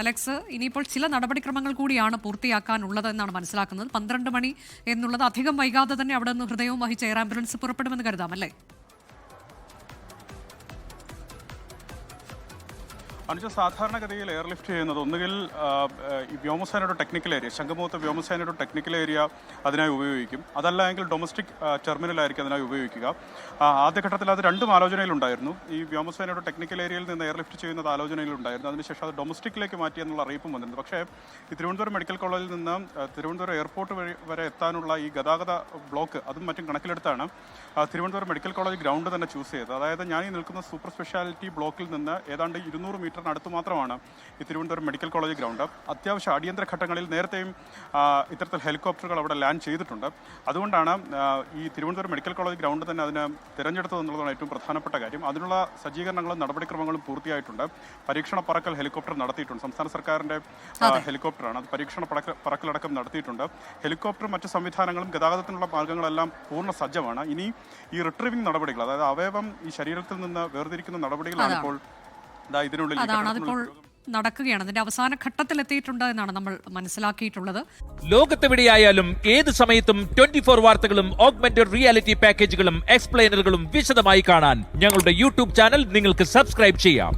Alex, ഇനിയിപ്പോൾ ചില നടപടിക്രമങ്ങൾ കൂടിയാണ് പൂർത്തിയാക്കാനുള്ളത് എന്നാണ് മനസ്സിലാക്കുന്നത്. 12 മണി എന്നുള്ളത് അധികം വൈകാതെ തന്നെ അവിടെ നിന്ന് ഹൃദയവും വഹിച്ച എയർ ആംബുലൻസ് പുറപ്പെടുമെന്ന് കരുതാം അല്ലേ? അനുജ, സാധാരണഗതിയിൽ എയർലിഫ്റ്റ് ചെയ്യുന്നത് ഒന്നുകിൽ ഈ വ്യോമസേനയുടെ ടെക്നിക്കൽ ഏരിയ, ശംഖുമുഖത്ത് വ്യോമസേനയുടെ ടെക്നിക്കൽ ഏരിയ അതിനായി ഉപയോഗിക്കും. അതല്ല എങ്കിൽ ഡൊമസ്റ്റിക് ടെർമിനലായിരിക്കും അതിനായി ഉപയോഗിക്കുക. ആദ്യഘട്ടത്തിൽ അത് രണ്ടും ആലോചനയിലുണ്ടായിരുന്നു. ഈ വ്യോമസേനയുടെ ടെക്നിക്കൽ ഏരിയയിൽ നിന്ന് എയർലിഫ്റ്റ് ചെയ്യുന്നത് ആലോചനയിലുണ്ടായിരുന്നു. അതിനുശേഷം അത് ഡൊമസ്റ്റിക്കിലേക്ക് മാറ്റിയെന്നുള്ള അറിയിപ്പും വന്നിരുന്നു. പക്ഷേ ഈ തിരുവനന്തപുരം മെഡിക്കൽ കോളേജിൽ നിന്ന് തിരുവനന്തപുരം എയർപോർട്ട് വരെ എത്താനുള്ള ഈ ഗതാഗത ബ്ലോക്ക് അതും മറ്റും കണക്കിലെടുത്താണ് തിരുവനന്തപുരം മെഡിക്കൽ കോളേജ് ഗ്രൗണ്ട് തന്നെ ചൂസ് ചെയ്തത്. അതായത് ഞാൻ ഈ നിൽക്കുന്ന സൂപ്പർ സ്പെഷ്യാലിറ്റി ബ്ലോക്കിൽ നിന്ന് ഏതാണ്ട് 200 മീറ്ററിന് അടുത്ത് മാത്രമാണ് ഈ തിരുവനന്തപുരം മെഡിക്കൽ കോളേജ് ഗ്രൗണ്ട്. അത്യാവശ്യം അടിയന്തര ഘട്ടങ്ങളിൽ നേരത്തെയും ഇത്തരത്തിൽ ഹെലികോപ്റ്ററുകൾ അവിടെ ലാൻഡ് ചെയ്തിട്ടുണ്ട്. അതുകൊണ്ടാണ് ഈ തിരുവനന്തപുരം മെഡിക്കൽ കോളേജ് ഗ്രൗണ്ട് തന്നെ അതിന് തിരഞ്ഞെടുത്തതെന്നുള്ളതാണ് ഏറ്റവും പ്രധാനപ്പെട്ട കാര്യം. അതിനുള്ള സജ്ജീകരണങ്ങളും നടപടിക്രമങ്ങളും പൂർത്തിയായിട്ടുണ്ട്. പരീക്ഷണ പറക്കൽ ഹെലികോപ്റ്റർ നടത്തിയിട്ടുണ്ട്. സംസ്ഥാന സർക്കാരിൻ്റെ ഹെലികോപ്റ്ററാണ്. അത് പരീക്ഷണ പറക്കലടക്കം നടത്തിയിട്ടുണ്ട്. ഹെലികോപ്റ്ററും മറ്റ് സംവിധാനങ്ങളും ഗതാഗതത്തിനുള്ള മാർഗ്ഗങ്ങളെല്ലാം പൂർണ്ണ സജ്ജമാണ്. ഇനി ഈ റിട്രീവിംഗ് നടപടികൾ, അതായത് അവയവം ഈ ശരീരത്തിൽ നിന്ന് വേർതിരിക്കുന്ന നടപടികളാണ് ഇപ്പോൾ ഇതിനുള്ളിൽ നടക്കുകയാണ്. അതിന്റെ അവസാന ഘട്ടത്തിൽ എത്തിയിട്ടുണ്ട് എന്നാണ് നമ്മൾ മനസ്സിലാക്കിയിട്ടുള്ളത്. ലോകത്തെവിടെയായാലും ഏത് സമയത്തും 24 വാർത്തകളും ഓഗ്മെന്റഡ് റിയാലിറ്റി പാക്കേജുകളും എക്സ്പ്ലെയിനറുകളും വിശദമായി കാണാൻ ഞങ്ങളുടെ യൂട്യൂബ് ചാനൽ നിങ്ങൾക്ക് സബ്സ്ക്രൈബ് ചെയ്യാം.